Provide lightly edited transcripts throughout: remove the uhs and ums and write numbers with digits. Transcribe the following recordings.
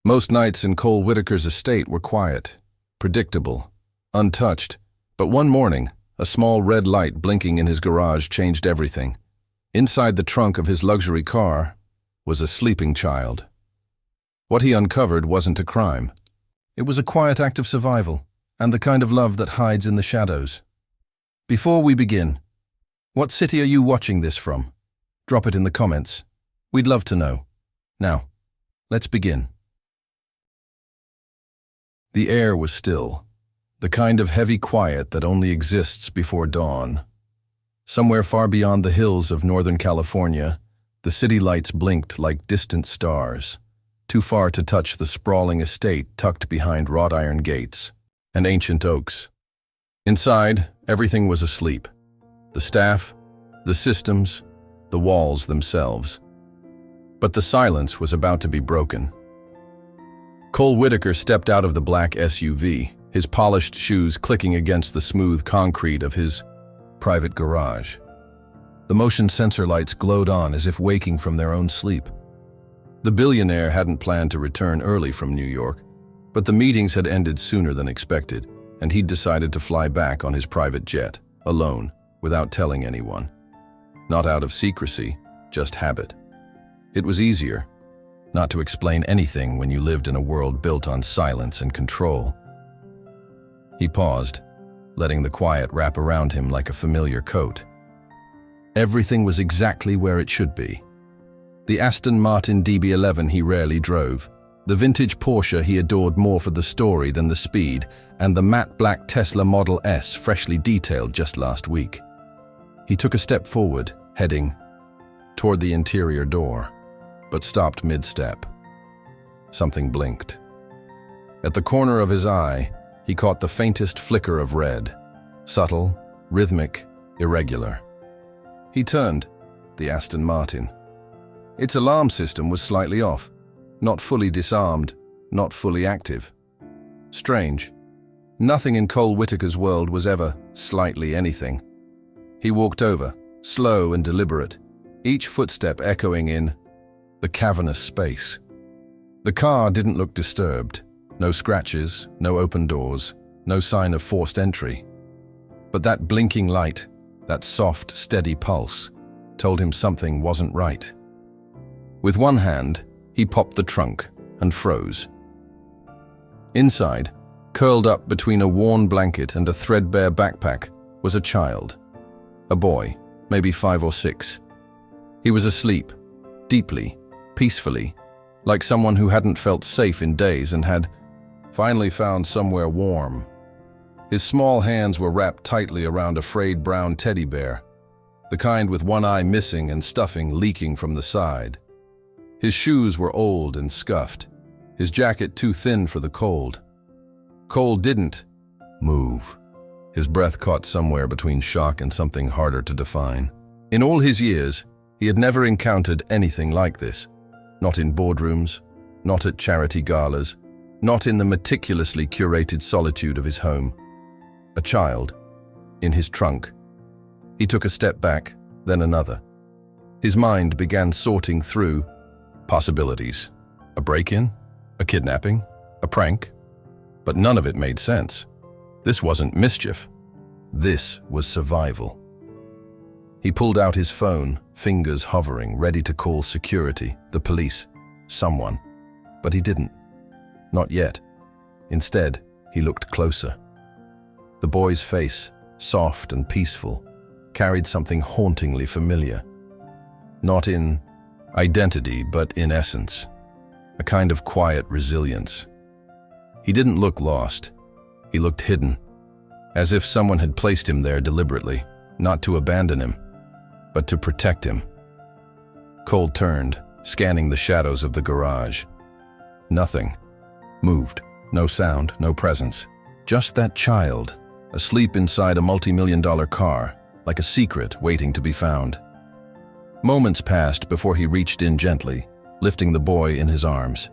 Most nights in Cole Whitaker's estate were quiet, predictable, untouched, but one morning, a small red light blinking in his garage changed everything. Inside the trunk of his luxury car was a sleeping child. What he uncovered wasn't a crime. It was a quiet act of survival, and the kind of love that hides in the shadows. Before we begin, what city are you watching this from? Drop it in the comments. We'd love to know. Now, let's begin. The air was still, the kind of heavy quiet that only exists before dawn. Somewhere far beyond the hills of Northern California, the city lights blinked like distant stars, too far to touch the sprawling estate tucked behind wrought iron gates and ancient oaks. Inside, everything was asleep. The staff, the systems, the walls themselves. But the silence was about to be broken. Cole Whitaker stepped out of the black SUV, his polished shoes clicking against the smooth concrete of his private garage. The motion sensor lights glowed on as if waking from their own sleep. The billionaire hadn't planned to return early from New York, but the meetings had ended sooner than expected, and he'd decided to fly back on his private jet, alone, without telling anyone. Not out of secrecy, just habit. It was easier not to explain anything when you lived in a world built on silence and control. He paused, letting the quiet wrap around him like a familiar coat. Everything was exactly where it should be. The Aston Martin DB11 he rarely drove, the vintage Porsche he adored more for the story than the speed, and the matte black Tesla Model S freshly detailed just last week. He took a step forward, heading toward the interior door, but stopped mid-step. Something blinked. At the corner of his eye, he caught the faintest flicker of red, subtle, rhythmic, irregular. He turned, the Aston Martin. Its alarm system was slightly off, not fully disarmed, not fully active. Strange. Nothing in Cole Whitaker's world was ever slightly anything. He walked over, slow and deliberate, each footstep echoing in the cavernous space. The car didn't look disturbed. No scratches, no open doors, no sign of forced entry. But that blinking light, that soft, steady pulse, told him something wasn't right. With one hand, he popped the trunk and froze. Inside, curled up between a worn blanket and a threadbare backpack, was a child. A boy, maybe 5 or 6. He was asleep, deeply, peacefully, like someone who hadn't felt safe in days and had finally found somewhere warm. His small hands were wrapped tightly around a frayed brown teddy bear, the kind with one eye missing and stuffing leaking from the side. His shoes were old and scuffed, his jacket too thin for the cold. Cole didn't move. His breath caught somewhere between shock and something harder to define. In all his years, he had never encountered anything like this. Not in boardrooms, not at charity galas, not in the meticulously curated solitude of his home. A child, in his trunk. He took a step back, then another. His mind began sorting through possibilities. A break-in? A kidnapping? A prank? But none of it made sense. This wasn't mischief. This was survival. He pulled out his phone, fingers hovering, ready to call security, the police, someone. But he didn't. Not yet. Instead, he looked closer. The boy's face, soft and peaceful, carried something hauntingly familiar. Not in identity, but in essence. A kind of quiet resilience. He didn't look lost. He looked hidden, as if someone had placed him there deliberately, not to abandon him, but to protect him. Cole turned, scanning the shadows of the garage. Nothing moved. No sound, no presence. Just that child, asleep inside a multi-million-dollar car, like a secret waiting to be found. Moments passed before he reached in gently, lifting the boy in his arms.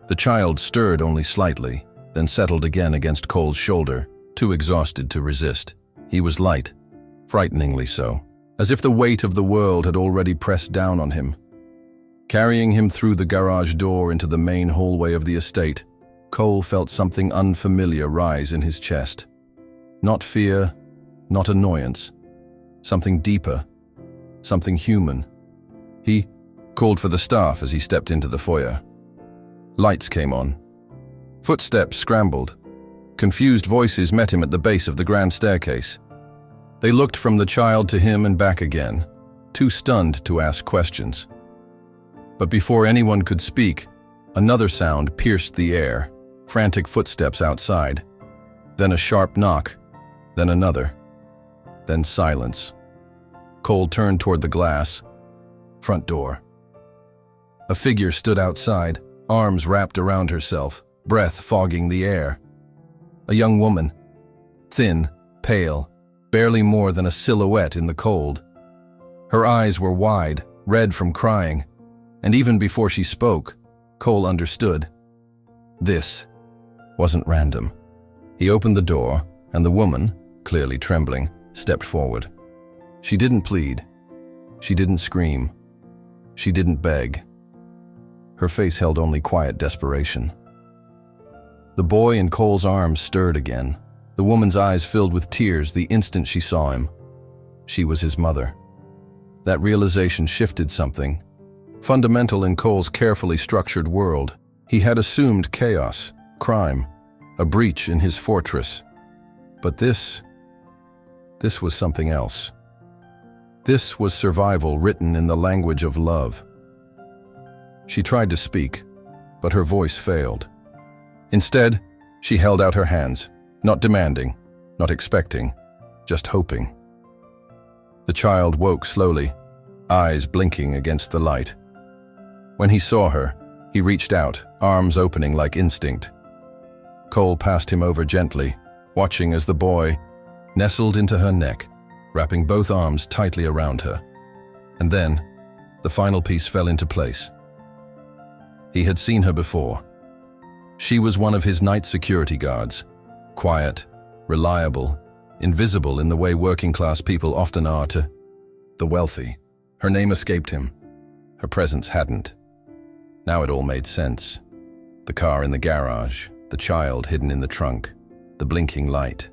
The child stirred only slightly, then settled again against Cole's shoulder, too exhausted to resist. He was light, frighteningly so, as if the weight of the world had already pressed down on him. Carrying him through the garage door into the main hallway of the estate, Cole felt something unfamiliar rise in his chest. Not fear, not annoyance. Something deeper, something human. He called for the staff as he stepped into the foyer. Lights came on. Footsteps scrambled. Confused voices met him at the base of the grand staircase. They looked from the child to him and back again, too stunned to ask questions. But before anyone could speak, another sound pierced the air, frantic footsteps outside. Then a sharp knock, then another, then silence. Cole turned toward the glass. Front door. A figure stood outside, arms wrapped around herself, breath fogging the air. A young woman, thin, pale, barely more than a silhouette in the cold. Her eyes were wide, red from crying, and even before she spoke, Cole understood. This wasn't random. He opened the door, and the woman, clearly trembling, stepped forward. She didn't plead. She didn't scream. She didn't beg. Her face held only quiet desperation. The boy in Cole's arms stirred again, the woman's eyes filled with tears the instant she saw him. She was his mother. That realization shifted something. Fundamental in Cole's carefully structured world, he had assumed chaos, crime, a breach in his fortress. But this was something else. This was survival written in the language of love. She tried to speak, but her voice failed. Instead, she held out her hands, not demanding, not expecting, just hoping. The child woke slowly, eyes blinking against the light. When he saw her, he reached out, arms opening like instinct. Cole passed him over gently, watching as the boy nestled into her neck, wrapping both arms tightly around her. And then, the final piece fell into place. He had seen her before. She was one of his night security guards, quiet, reliable, invisible in the way working-class people often are to the wealthy. Her name escaped him. Her presence hadn't. Now it all made sense. The car in the garage, the child hidden in the trunk, the blinking light.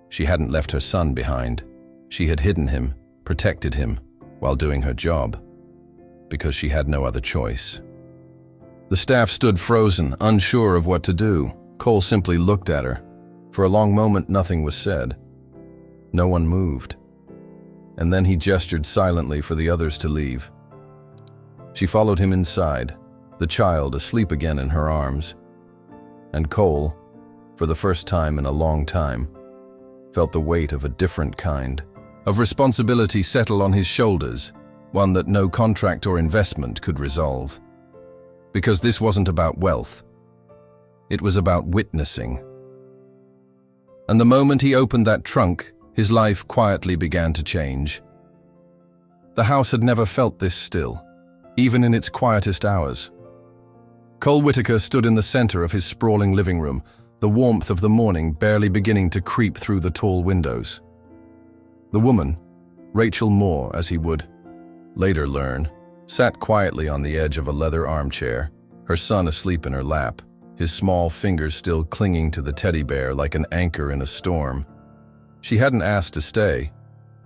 She hadn't left her son behind. She had hidden him, protected him, while doing her job, because she had no other choice. The staff stood frozen, unsure of what to do. Cole simply looked at her. For a long moment, nothing was said. No one moved. And then he gestured silently for the others to leave. She followed him inside, the child asleep again in her arms. And Cole, for the first time in a long time, felt the weight of a different kind of responsibility settle on his shoulders, one that no contract or investment could resolve. Because this wasn't about wealth. It was about witnessing. And the moment he opened that trunk, his life quietly began to change. The house had never felt this still, even in its quietest hours. Cole Whitaker stood in the center of his sprawling living room, the warmth of the morning barely beginning to creep through the tall windows. The woman, Rachel Moore as he would later learn, sat quietly on the edge of a leather armchair, her son asleep in her lap, his small fingers still clinging to the teddy bear like an anchor in a storm. She hadn't asked to stay.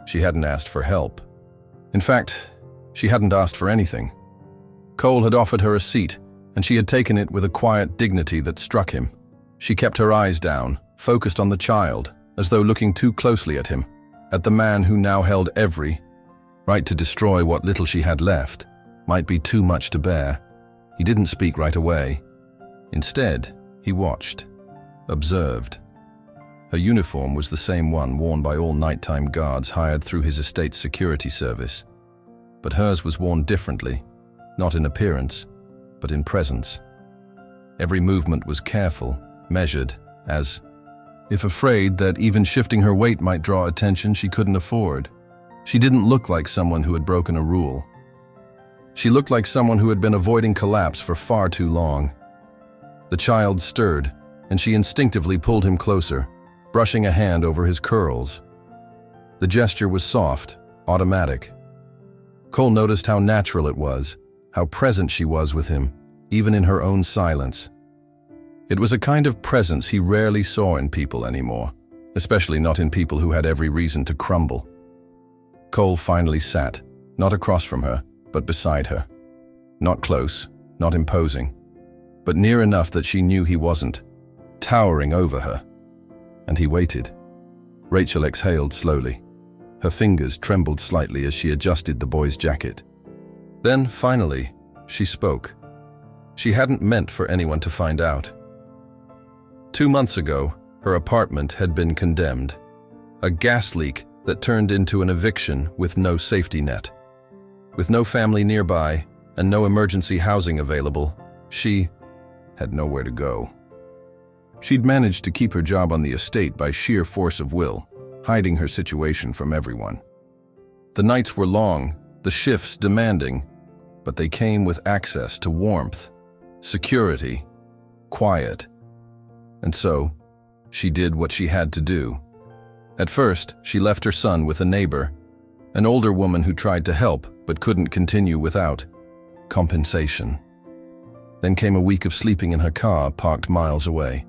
She hadn't asked for help. In fact, she hadn't asked for anything. Cole had offered her a seat, and she had taken it with a quiet dignity that struck him. She kept her eyes down, focused on the child, as though looking too closely at him, at the man who now held every right to destroy what little she had left. Might be too much to bear. He didn't speak right away. Instead, he watched, observed. Her uniform was the same one worn by all nighttime guards hired through his estate's security service. But hers was worn differently, not in appearance, but in presence. Every movement was careful, measured, as if afraid that even shifting her weight might draw attention she couldn't afford. She didn't look like someone who had broken a rule. She looked like someone who had been avoiding collapse for far too long. The child stirred, and she instinctively pulled him closer, brushing a hand over his curls. The gesture was soft, automatic. Cole noticed how natural it was, how present she was with him, even in her own silence. It was a kind of presence he rarely saw in people anymore, especially not in people who had every reason to crumble. Cole finally sat, not across from her, but beside her. Not close, not imposing, but near enough that she knew he wasn't, towering over her. And he waited. Rachel exhaled slowly. Her fingers trembled slightly as she adjusted the boy's jacket. Then, finally, she spoke. She hadn't meant for anyone to find out. 2 months ago, her apartment had been condemned. A gas leak that turned into an eviction with no safety net. With no family nearby and no emergency housing available, she had nowhere to go. She'd managed to keep her job on the estate by sheer force of will, hiding her situation from everyone. The nights were long, the shifts demanding, but they came with access to warmth, security, quiet. And so, she did what she had to do. At first, she left her son with a neighbor, an older woman who tried to help but couldn't continue without compensation. Then came a week of sleeping in her car parked miles away.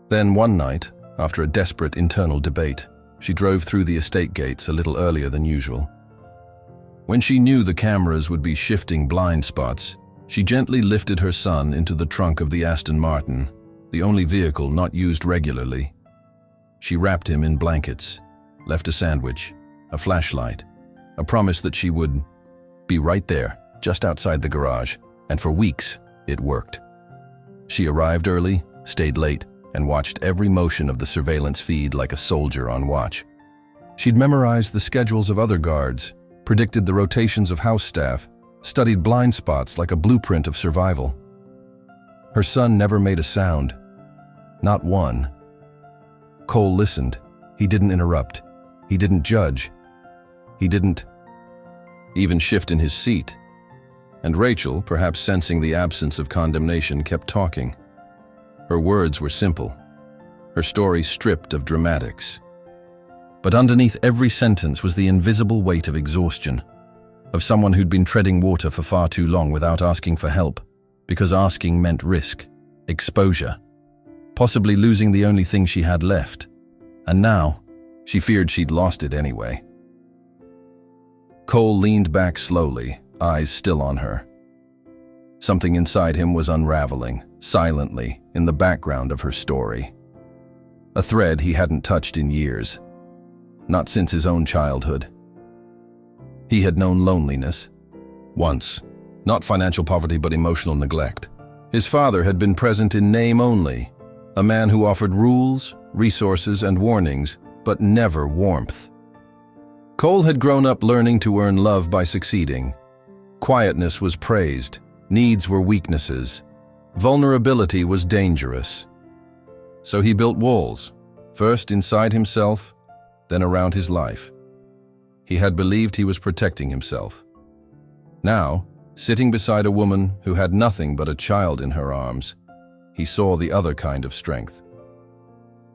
Then one night, after a desperate internal debate, she drove through the estate gates a little earlier than usual. When she knew the cameras would be shifting blind spots, she gently lifted her son into the trunk of the Aston Martin, the only vehicle not used regularly. She wrapped him in blankets, left a sandwich, a flashlight, a promise that she would be right there, just outside the garage, and for weeks, it worked. She arrived early, stayed late, and watched every motion of the surveillance feed like a soldier on watch. She'd memorized the schedules of other guards, predicted the rotations of house staff, studied blind spots like a blueprint of survival. Her son never made a sound. Not one. Cole listened. He didn't interrupt. He didn't judge. He didn't even shift in his seat. And Rachel, perhaps sensing the absence of condemnation, kept talking. Her words were simple, her story stripped of dramatics. But underneath every sentence was the invisible weight of exhaustion, of someone who'd been treading water for far too long without asking for help, because asking meant risk, exposure, possibly losing the only thing she had left. And now, she feared she'd lost it anyway. Cole leaned back slowly, eyes still on her. Something inside him was unraveling, silently, in the background of her story. A thread he hadn't touched in years, not since his own childhood. He had known loneliness, once, not financial poverty but emotional neglect. His father had been present in name only, a man who offered rules, resources, and warnings, but never warmth. Cole had grown up learning to earn love by succeeding. Quietness was praised, needs were weaknesses, vulnerability was dangerous. So he built walls, first inside himself, then around his life. He had believed he was protecting himself. Now, sitting beside a woman who had nothing but a child in her arms, he saw the other kind of strength.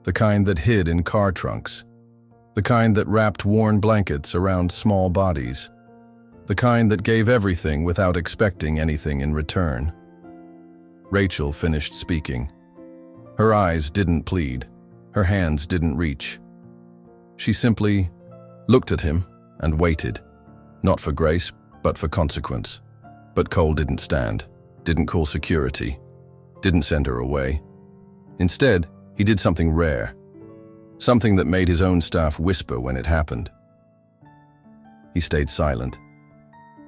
The kind that hid in car trunks. The kind that wrapped worn blankets around small bodies. The kind that gave everything without expecting anything in return. Rachel finished speaking. Her eyes didn't plead. Her hands didn't reach. She simply looked at him and waited, not for grace, but for consequence. But Cole didn't stand, didn't call security, didn't send her away. Instead, he did something rare, something that made his own staff whisper when it happened. He stayed silent.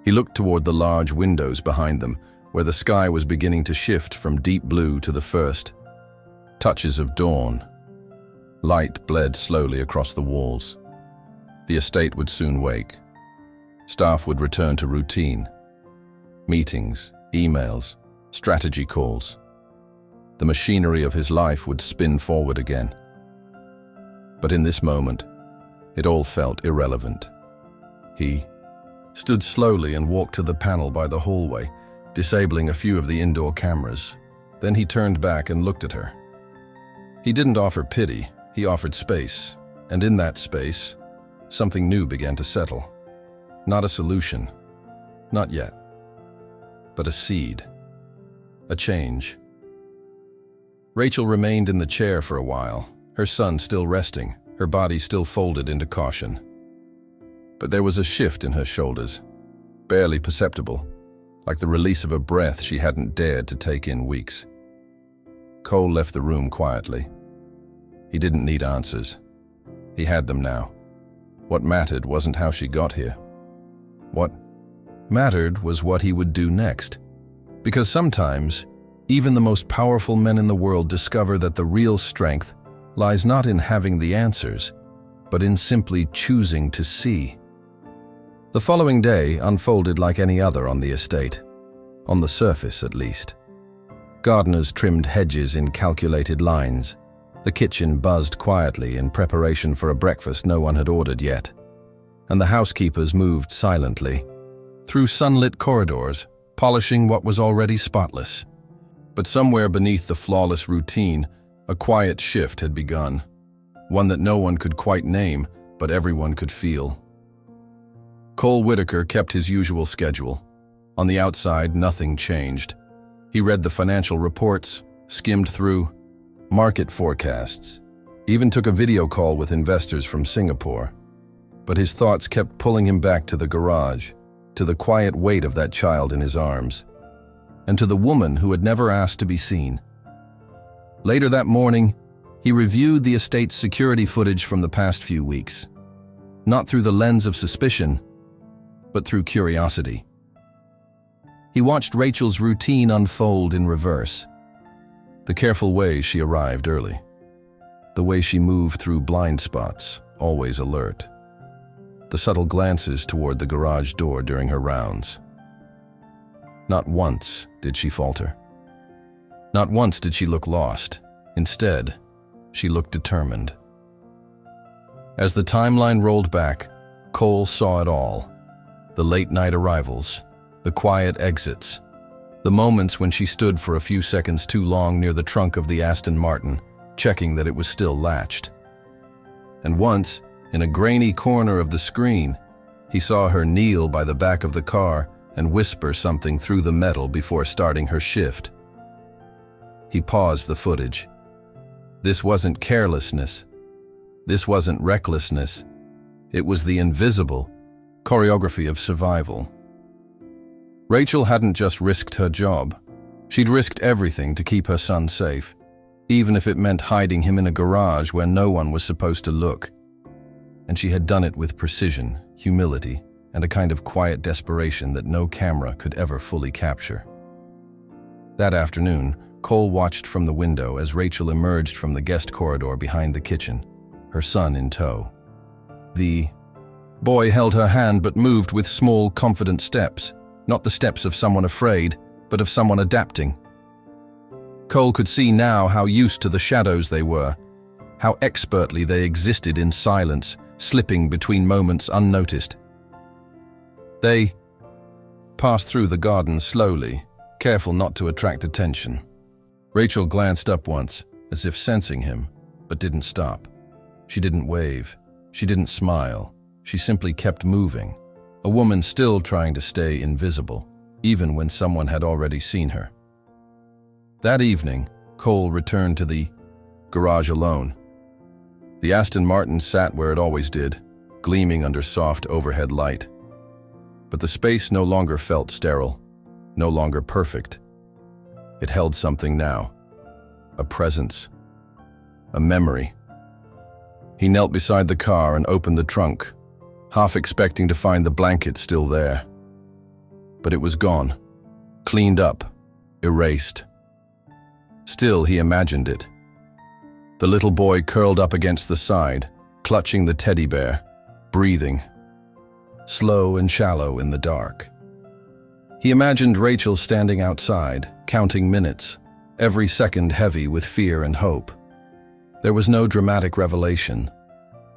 He looked toward the large windows behind them, where the sky was beginning to shift from deep blue to the first touches of dawn. Light bled slowly across the walls. The estate would soon wake. Staff would return to routine. Meetings, emails, strategy calls. The machinery of his life would spin forward again. But in this moment, it all felt irrelevant. He stood slowly and walked to the panel by the hallway, disabling a few of the indoor cameras. Then he turned back and looked at her. He didn't offer pity, he offered space, and in that space, something new began to settle. Not a solution. Not yet. but a seed. A change. Rachel remained in the chair for a while, her son still resting, her body still folded into caution. But there was a shift in her shoulders, barely perceptible, like the release of a breath she hadn't dared to take in weeks. Cole left the room quietly. He didn't need answers. He had them now. What mattered wasn't how she got here. What mattered was what he would do next. Because sometimes, even the most powerful men in the world discover that the real strength lies not in having the answers, but in simply choosing to see. The following day unfolded like any other on the estate, on the surface at least. Gardeners trimmed hedges in calculated lines. The kitchen buzzed quietly in preparation for a breakfast no one had ordered yet, and the housekeepers moved silently through sunlit corridors, polishing what was already spotless. But somewhere beneath the flawless routine, a quiet shift had begun, one that no one could quite name, but everyone could feel. Cole Whitaker kept his usual schedule. On the outside, nothing changed. He read the financial reports, skimmed through market forecasts, even took a video call with investors from Singapore. But his thoughts kept pulling him back to the garage, to the quiet weight of that child in his arms, and to the woman who had never asked to be seen. Later that morning, he reviewed the estate's security footage from the past few weeks, not through the lens of suspicion, but through curiosity. He watched Rachel's routine unfold in reverse. The careful way she arrived early. The way she moved through blind spots, always alert. The subtle glances toward the garage door during her rounds. Not once did she falter. Not once did she look lost. Instead, she looked determined. As the timeline rolled back, Cole saw it all. The late-night arrivals, the quiet exits, the moments when she stood for a few seconds too long near the trunk of the Aston Martin, checking that it was still latched. And once, in a grainy corner of the screen, he saw her kneel by the back of the car and whisper something through the metal before starting her shift. He paused the footage. This wasn't carelessness. This wasn't recklessness. It was the invisible choreography of survival. Rachel hadn't just risked her job. She'd risked everything to keep her son safe, even if it meant hiding him in a garage where no one was supposed to look. And she had done it with precision, humility, and a kind of quiet desperation that no camera could ever fully capture. That afternoon, Cole watched from the window as Rachel emerged from the guest corridor behind the kitchen, her son in tow. The boy held her hand but moved with small, confident steps, not the steps of someone afraid, but of someone adapting. Cole could see now how used to the shadows they were, how expertly they existed in silence, slipping between moments unnoticed. They passed through the garden slowly, careful not to attract attention. Rachel glanced up once, as if sensing him, but didn't stop. She didn't wave. She didn't smile. She simply kept moving, a woman still trying to stay invisible, even when someone had already seen her. That evening, Cole returned to the garage alone. The Aston Martin sat where it always did, gleaming under soft overhead light. But the space no longer felt sterile, no longer perfect. It held something now, a presence, a memory. He knelt beside the car and opened the trunk, half expecting to find the blanket still there. But it was gone, cleaned up, erased. Still, he imagined it. The little boy curled up against the side, clutching the teddy bear, breathing, slow and shallow in the dark. He imagined Rachel standing outside, counting minutes, every second heavy with fear and hope. There was no dramatic revelation,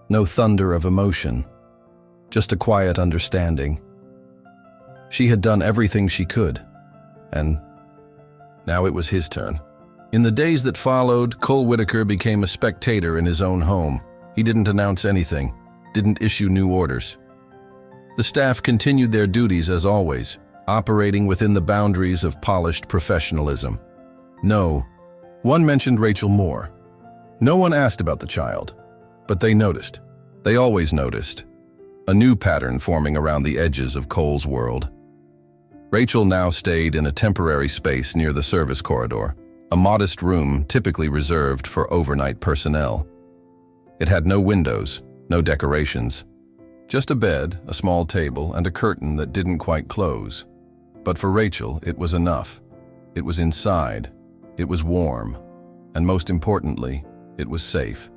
no thunder of emotion, just a quiet understanding. She had done everything she could, and now it was his turn. In the days that followed, Cole Whitaker became a spectator in his own home. He didn't announce anything, didn't issue new orders. The staff continued their duties as always, operating within the boundaries of polished professionalism. No one mentioned Rachel more. No one asked about the child, but they noticed. They always noticed. A new pattern forming around the edges of Cole's world. Rachel now stayed in a temporary space near the service corridor, a modest room typically reserved for overnight personnel. It had no windows, no decorations, just a bed, a small table, and a curtain that didn't quite close. But for Rachel, it was enough. It was inside, it was warm, and most importantly, it was safe.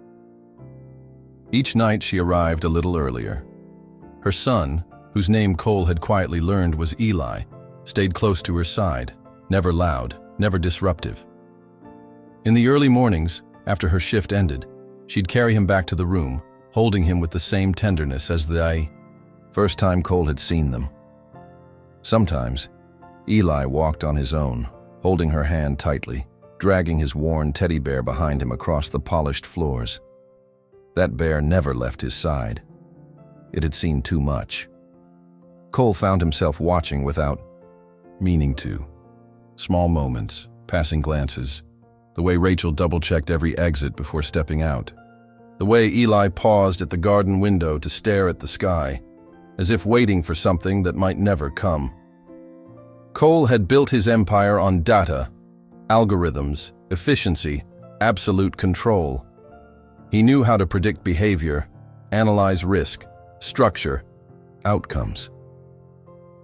Each night she arrived a little earlier. Her son, whose name Cole had quietly learned was Eli, stayed close to her side, never loud, never disruptive. In the early mornings, after her shift ended, she'd carry him back to the room, holding him with the same tenderness as the first time Cole had seen them. Sometimes, Eli walked on his own, holding her hand tightly, dragging his worn teddy bear behind him across the polished floors. That bear never left his side. It had seen too much. Cole found himself watching without meaning to. Small moments, passing glances, the way Rachel double-checked every exit before stepping out, the way Eli paused at the garden window to stare at the sky, as if waiting for something that might never come. Cole had built his empire on data, algorithms, efficiency, absolute control. He knew how to predict behavior, analyze risk, structure, outcomes.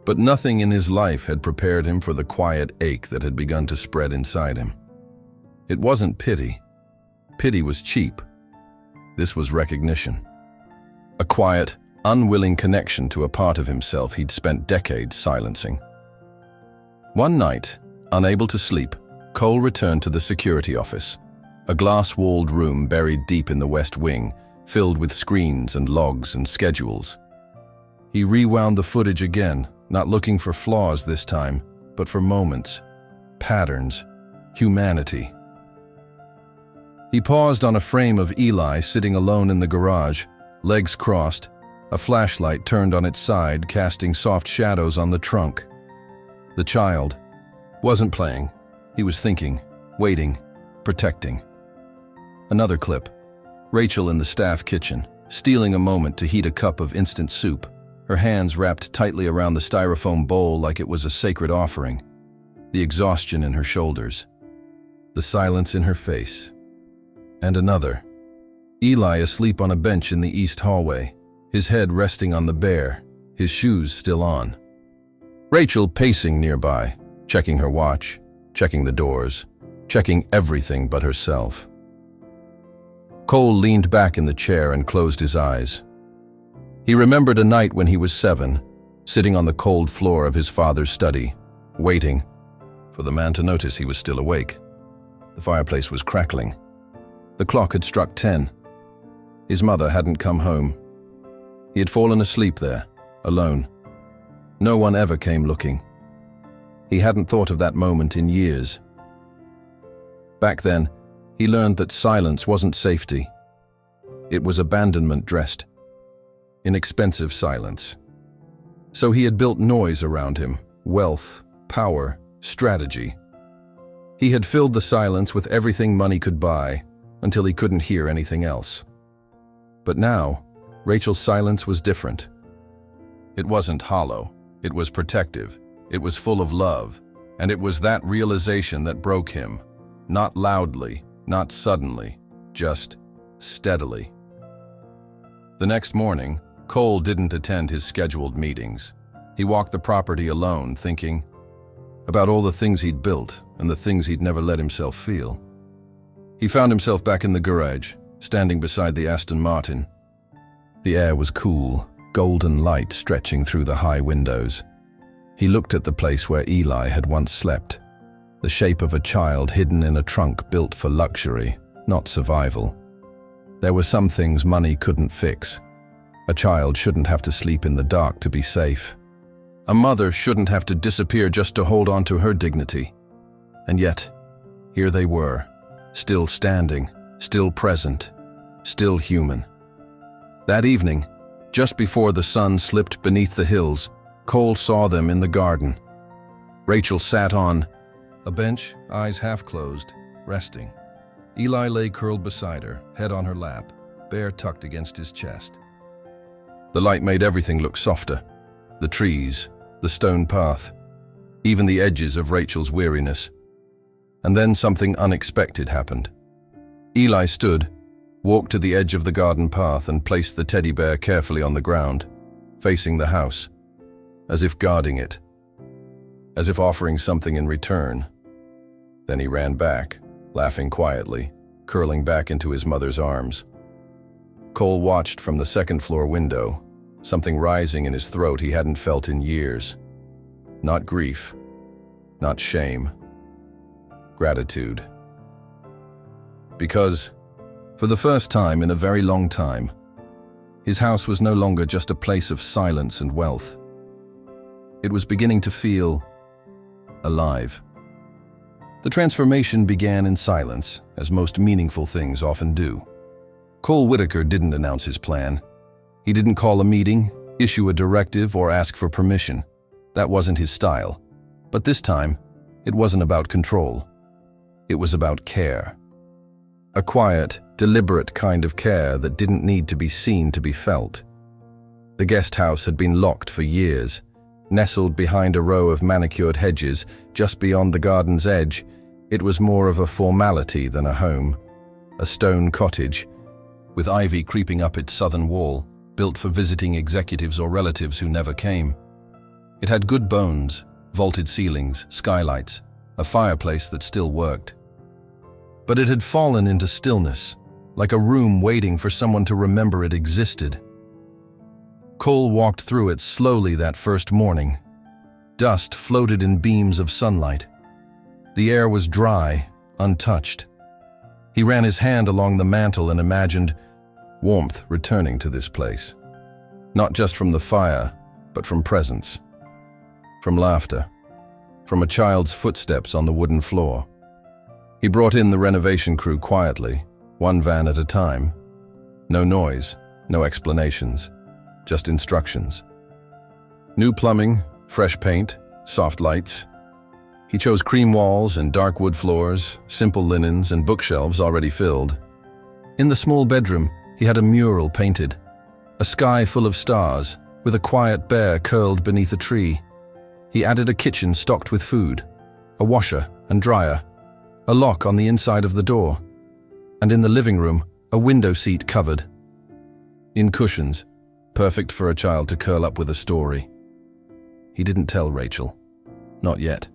But nothing in his life had prepared him for the quiet ache that had begun to spread inside him. It wasn't pity. Pity was cheap. This was recognition. A quiet, unwilling connection to a part of himself he'd spent decades silencing. One night, unable to sleep, Cole returned to the security office, a glass-walled room buried deep in the West Wing, filled with screens and logs and schedules. He rewound the footage again, not looking for flaws this time, but for moments, patterns, humanity. He paused on a frame of Eli sitting alone in the garage, legs crossed, a flashlight turned on its side, casting soft shadows on the trunk. The child wasn't playing. He was thinking, waiting, protecting. Another clip. Rachel in the staff kitchen, stealing a moment to heat a cup of instant soup, her hands wrapped tightly around the styrofoam bowl like it was a sacred offering. The exhaustion in her shoulders. The silence in her face. And another. Eli asleep on a bench in the east hallway, his head resting on the bear, his shoes still on. Rachel pacing nearby, checking her watch, checking the doors, checking everything but herself. Cole leaned back in the chair and closed his eyes. He remembered a night when he was 7, sitting on the cold floor of his father's study, waiting for the man to notice he was still awake. The fireplace was crackling. The clock had struck 10. His mother hadn't come home. He had fallen asleep there, alone. No one ever came looking. He hadn't thought of that moment in years. Back then, he learned that silence wasn't safety. It was abandonment dressed in expensive silence. So he had built noise around him, wealth, power, strategy. He had filled the silence with everything money could buy until he couldn't hear anything else. But now, Rachel's silence was different. It wasn't hollow. It was protective. It was full of love. And it was that realization that broke him. Not loudly, not suddenly, just steadily. The next morning, Cole didn't attend his scheduled meetings. He walked the property alone, thinking about all the things he'd built and the things he'd never let himself feel. He found himself back in the garage, standing beside the Aston Martin. The air was cool, golden light stretching through the high windows. He looked at the place where Eli had once slept, the shape of a child hidden in a trunk built for luxury, not survival. There were some things money couldn't fix. A child shouldn't have to sleep in the dark to be safe. A mother shouldn't have to disappear just to hold on to her dignity. And yet, here they were, still standing, still present, still human. That evening, just before the sun slipped beneath the hills, Cole saw them in the garden, Rachel sat on a bench, eyes half closed, resting. Eli lay curled beside her, head on her lap, bare tucked against his chest. The light made everything look softer. The trees, the stone path, even the edges of Rachel's weariness. And then something unexpected happened. Eli stood, walked to the edge of the garden path and placed the teddy bear carefully on the ground, facing the house, as if guarding it, as if offering something in return. Then he ran back, laughing quietly, curling back into his mother's arms. Cole watched from the second-floor window, something rising in his throat he hadn't felt in years. Not grief, not shame, gratitude. Because, for the first time in a very long time, his house was no longer just a place of silence and wealth. It was beginning to feel alive. The transformation began in silence, as most meaningful things often do. Cole Whitaker didn't announce his plan. He didn't call a meeting, issue a directive, or ask for permission. That wasn't his style. But this time, it wasn't about control. It was about care. A quiet, deliberate kind of care that didn't need to be seen to be felt. The guest house had been locked for years, nestled behind a row of manicured hedges just beyond the garden's edge. It was more of a formality than a home. A stone cottage, with ivy creeping up its southern wall, built for visiting executives or relatives who never came. It had good bones, vaulted ceilings, skylights, a fireplace that still worked. But it had fallen into stillness, like a room waiting for someone to remember it existed. Cole walked through it slowly that first morning. Dust floated in beams of sunlight. The air was dry, untouched. He ran his hand along the mantel and imagined warmth returning to this place. Not just from the fire, but from presence. From laughter. From a child's footsteps on the wooden floor. He brought in the renovation crew quietly, one van at a time. No noise, no explanations, just instructions. New plumbing, fresh paint, soft lights. He chose cream walls and dark wood floors, simple linens and bookshelves already filled. In the small bedroom, he had a mural painted, a sky full of stars, with a quiet bear curled beneath a tree. He added a kitchen stocked with food, a washer and dryer, a lock on the inside of the door, and in the living room, a window seat covered in cushions, perfect for a child to curl up with a story. He didn't tell Rachel. Not yet.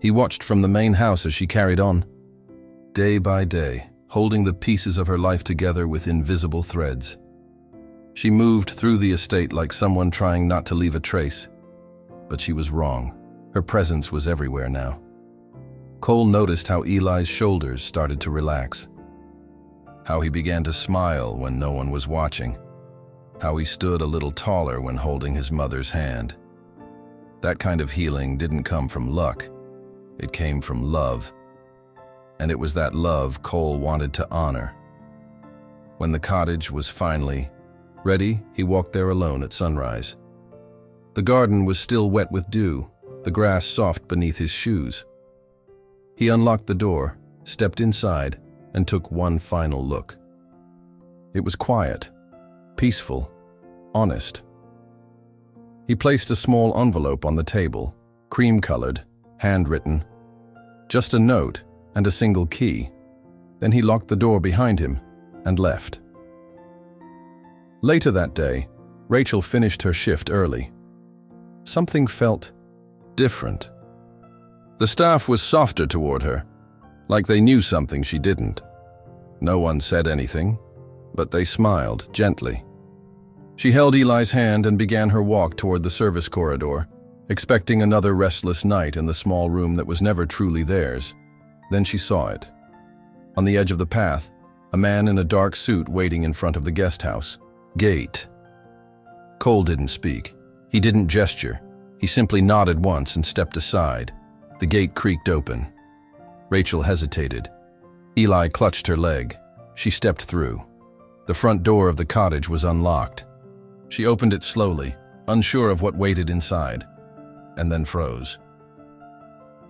He watched from the main house as she carried on, day by day, holding the pieces of her life together with invisible threads. She moved through the estate like someone trying not to leave a trace. But she was wrong. Her presence was everywhere now. Cole noticed how Eli's shoulders started to relax. How he began to smile when no one was watching. How he stood a little taller when holding his mother's hand. That kind of healing didn't come from luck. It came from love. And it was that love Cole wanted to honor. When the cottage was finally ready, he walked there alone at sunrise. The garden was still wet with dew, the grass soft beneath his shoes. He unlocked the door, stepped inside, and took one final look. It was quiet, peaceful, honest. He placed a small envelope on the table, cream-colored, handwritten. Just a note and a single key. Then he locked the door behind him and left. Later that day, Rachel finished her shift early. Something felt different. The staff was softer toward her, like they knew something she didn't. No one said anything, but they smiled gently. She held Eli's hand and began her walk toward the service corridor, expecting another restless night in the small room that was never truly theirs. Then she saw it. On the edge of the path, a man in a dark suit waiting in front of the guest house. Gate. Cole didn't speak. He didn't gesture. He simply nodded once and stepped aside. The gate creaked open. Rachel hesitated. Eli clutched her leg. She stepped through. The front door of the cottage was unlocked. She opened it slowly, unsure of what waited inside, and then froze.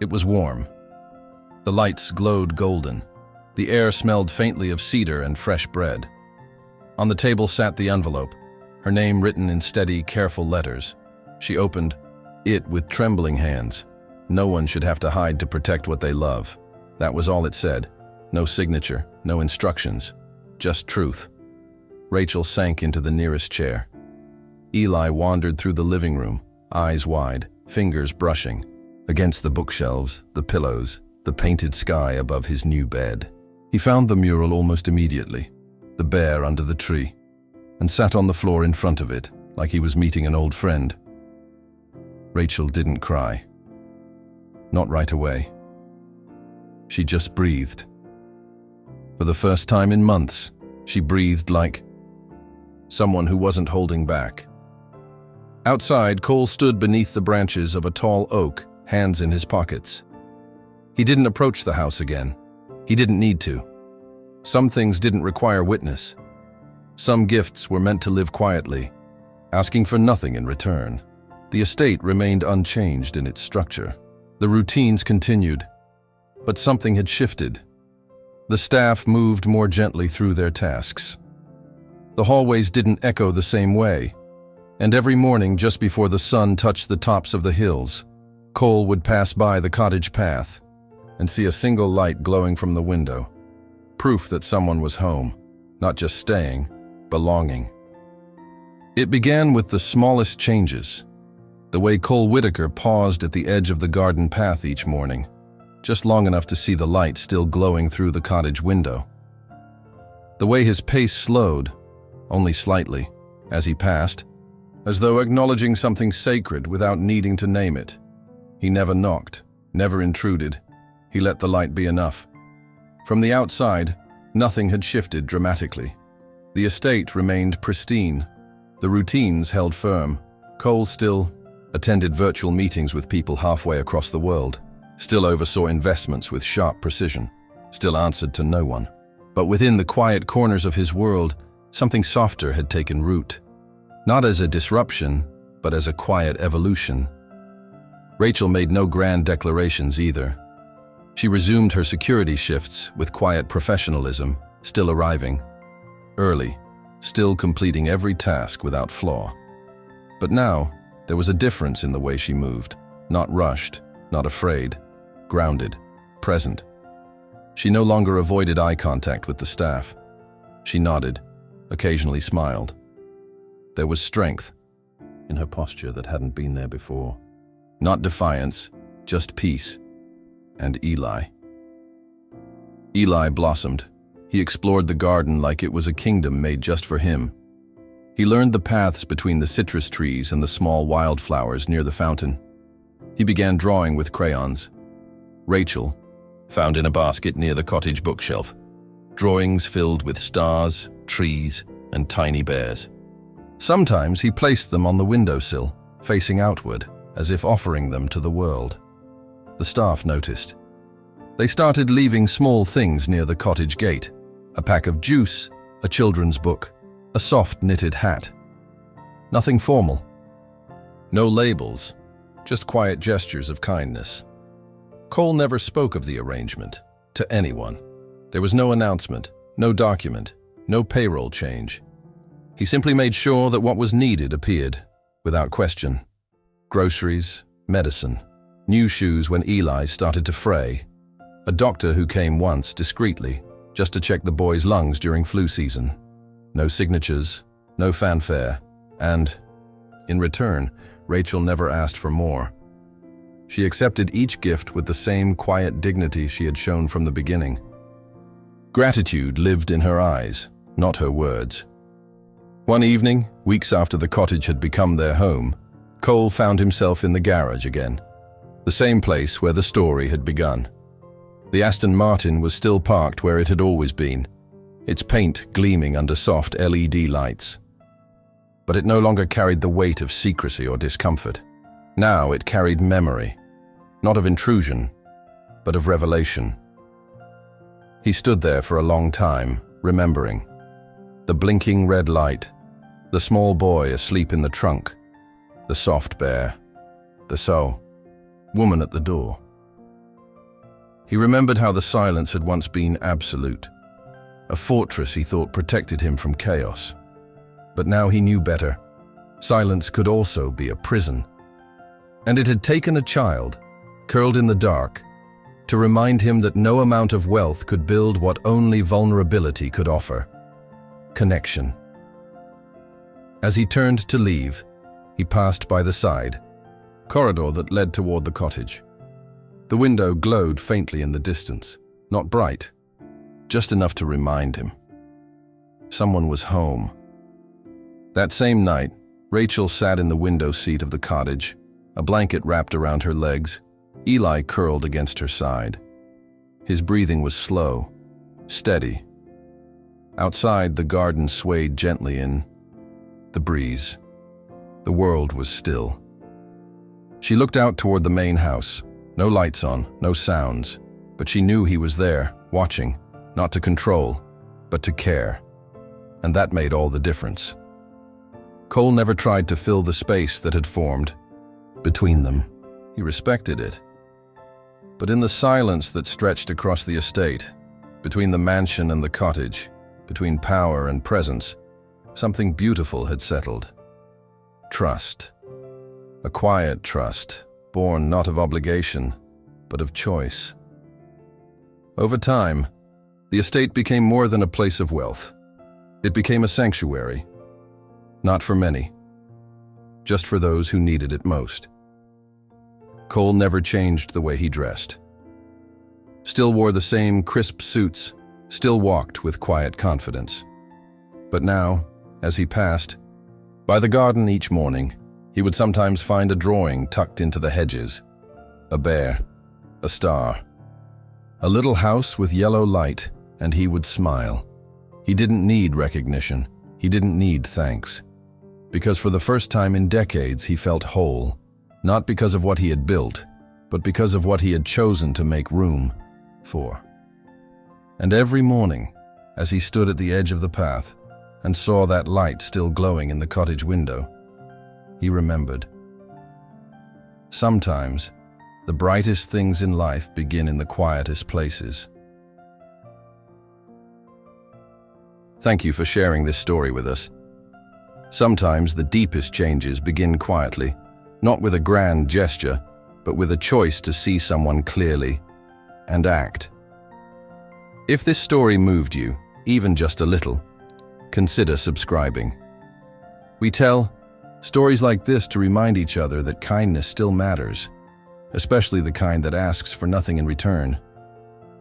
It was warm. The lights glowed golden. The air smelled faintly of cedar and fresh bread. On the table sat the envelope, her name written in steady, careful letters. She opened it with trembling hands. No one should have to hide to protect what they love. That was all it said. No signature, no instructions, just truth. Rachel sank into the nearest chair. Eli wandered through the living room, eyes wide, fingers brushing against the bookshelves, the pillows, the painted sky above his new bed. He found the mural almost immediately, the bear under the tree, and sat on the floor in front of it, like he was meeting an old friend. Rachel didn't cry. Not right away. She just breathed. For the first time in months, she breathed like someone who wasn't holding back. Outside, Cole stood beneath the branches of a tall oak, hands in his pockets. He didn't approach the house again. He didn't need to. Some things didn't require witness. Some gifts were meant to live quietly, asking for nothing in return. The estate remained unchanged in its structure. The routines continued, but something had shifted. The staff moved more gently through their tasks. The hallways didn't echo the same way, and every morning just before the sun touched the tops of the hills, Cole would pass by the cottage path and see a single light glowing from the window, proof that someone was home, not just staying, belonging. It began with the smallest changes. The way Cole Whitaker paused at the edge of the garden path each morning, just long enough to see the light still glowing through the cottage window. The way his pace slowed, only slightly, as he passed, as though acknowledging something sacred without needing to name it. He never knocked, never intruded. He let the light be enough. From the outside, nothing had shifted dramatically. The estate remained pristine. The routines held firm. Cole still attended virtual meetings with people halfway across the world, still oversaw investments with sharp precision, still answered to no one. But within the quiet corners of his world, something softer had taken root. Not as a disruption, but as a quiet evolution. Rachel made no grand declarations either. She resumed her security shifts with quiet professionalism, still arriving early, still completing every task without flaw. But now, there was a difference in the way she moved, not rushed, not afraid, grounded, present. She no longer avoided eye contact with the staff. She nodded, occasionally smiled. There was strength in her posture that hadn't been there before. Not defiance, just peace. And Eli. Eli blossomed. He explored the garden like it was a kingdom made just for him. He learned the paths between the citrus trees and the small wildflowers near the fountain. He began drawing with crayons. Rachel found in a basket near the cottage bookshelf drawings filled with stars, trees, and tiny bears. Sometimes he placed them on the windowsill, facing outward, as if offering them to the world. The staff noticed. They started leaving small things near the cottage gate: a pack of juice, a children's book, a soft knitted hat. Nothing formal. No labels, just quiet gestures of kindness. Cole never spoke of the arrangement to anyone. There was no announcement, no document, no payroll change. He simply made sure that what was needed appeared, without question. Groceries, medicine, new shoes when Eli started to fray, a doctor who came once discreetly, just to check the boy's lungs during flu season. No signatures, no fanfare, and, in return, Rachel never asked for more. She accepted each gift with the same quiet dignity she had shown from the beginning. Gratitude lived in her eyes, not her words. One evening, weeks after the cottage had become their home, Cole found himself in the garage again, the same place where the story had begun. The Aston Martin was still parked where it had always been, its paint gleaming under soft LED lights. But it no longer carried the weight of secrecy or discomfort. Now it carried memory, not of intrusion, but of revelation. He stood there for a long time, remembering. The blinking red light, the small boy asleep in the trunk, the soft bear, the woman at the door. He remembered how the silence had once been absolute, a fortress he thought protected him from chaos. But now he knew better. Silence could also be a prison. And it had taken a child, curled in the dark, to remind him that no amount of wealth could build what only vulnerability could offer: connection. As he turned to leave, he passed by the side corridor that led toward the cottage. The window glowed faintly in the distance, not bright, just enough to remind him. Someone was home. That same night, Rachel sat in the window seat of the cottage, a blanket wrapped around her legs, Eli curled against her side. His breathing was slow, steady. Outside, the garden swayed gently in the breeze. The world was still. She looked out toward the main house. No lights on, no sounds, but she knew he was there, watching, not to control, but to care. And that made all the difference. Cole never tried to fill the space that had formed between them. He respected it. But in the silence that stretched across the estate, between the mansion and the cottage, between power and presence, something beautiful had settled. Trust. A quiet trust, born not of obligation, but of choice. Over time, the estate became more than a place of wealth. It became a sanctuary. Not for many, just for those who needed it most. Cole never changed the way he dressed. Still wore the same crisp suits, still walked with quiet confidence. But now, as he passed by the garden each morning, he would sometimes find a drawing tucked into the hedges. A bear, a star, a little house with yellow light, and he would smile. He didn't need recognition. He didn't need thanks. Because for the first time in decades, he felt whole, not because of what he had built, but because of what he had chosen to make room for. And every morning, as he stood at the edge of the path and saw that light still glowing in the cottage window, he remembered. Sometimes, the brightest things in life begin in the quietest places. Thank you for sharing this story with us. Sometimes the deepest changes begin quietly, not with a grand gesture, but with a choice to see someone clearly and act. If this story moved you, even just a little, consider subscribing. We tell stories like this to remind each other that kindness still matters, especially the kind that asks for nothing in return.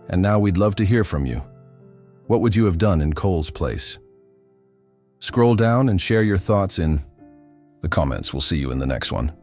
And now we'd love to hear from you. What would you have done in Cole's place? Scroll down and share your thoughts in the comments. We'll see you in the next one.